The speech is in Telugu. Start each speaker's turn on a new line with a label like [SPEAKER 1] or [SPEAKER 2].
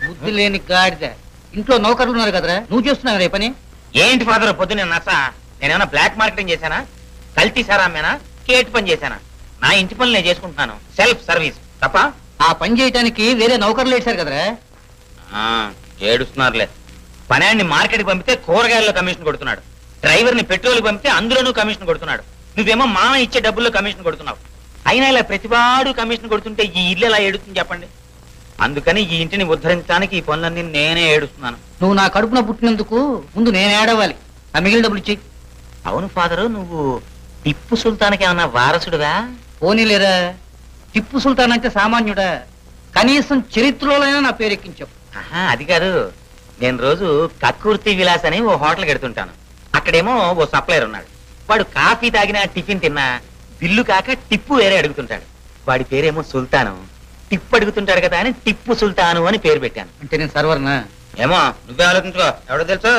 [SPEAKER 1] బుద్ధి లేని గాడిద. ఇంట్లో నౌకర్లు ఉన్నారు కదరా, నువ్వు చేస్తున్నావు రే పని.
[SPEAKER 2] ఏంటి ఫాదర్ పొద్దున్న నచ్చ? నేనేమన్నా బ్లాక్ మార్కెటింగ్ చేశానా? కల్తీ సారామేనా? కేటు పని చేశానా? నా ఇంటి పనులు నేను చేసుకుంటున్నాను. సెల్ఫ్ సర్వీస్ తప్ప.
[SPEAKER 1] ఆ పని చేయటానికి వేరే నౌకర్లు వేసారు కదరా.
[SPEAKER 2] ఏడుస్తున్నారులే. పనాన్ని మార్కెట్ పంపితే కూరగాయల్లో కమిషన్ కొడుతున్నాడు. డ్రైవర్ని పెట్రోల్ పంపితే అందులోనూ కమిషన్ కొడుతున్నాడు. నువ్వేమో మామ ఇచ్చే డబ్బుల్లో కమిషన్ కొడుతున్నావు. అయినా ఇలా ప్రతివాడు కమిషన్ కొడుతుంటే ఈ ఇల్లు ఎలా ఏడుస్తుంది చెప్పండి. అందుకని ఈ ఇంటిని ఉద్ధరించడానికి ఈ పనులన్నీ నేనే ఏడుస్తున్నాను.
[SPEAKER 1] నువ్వు నా కడుపున పుట్టినందుకు ముందు నేను ఏడవాలి. ఆ మిగిలిన డబ్బులు ఇచ్చి.
[SPEAKER 2] అవును ఫాదరు, నువ్వు టిప్పు సుల్తాన్కి ఏమన్నా వారసుడుగా?
[SPEAKER 1] పోనీ లేదా, టిప్పు సుల్తాన్ అంటే సామాన్యుడా? కనీసం చరిత్రలోనైనా నా పేరు ఎక్కించావు.
[SPEAKER 2] అది కాదు, నేను రోజు కక్కుర్తి విలాస్ అని ఓ హోటల్కి ఎడుతుంటాను. అక్కడేమో ఓ సప్లయర్ ఉన్నాడు. వాడు కాఫీ తాగినా టిఫిన్ తిన్నా బిల్లు కాక టిప్పు వేరే అడుగుతుంటాడు. వాడి పేరేమో సుల్తాను. టిప్పు అడుగుతుంటాడు కదా అని టిప్పు సుల్తాను అని పేరు పెట్టాను.
[SPEAKER 1] అంటే నేను సర్వర్నా?
[SPEAKER 2] ఏమో నువ్వే ఆలోచించుకో, ఎవడో తెలుసు.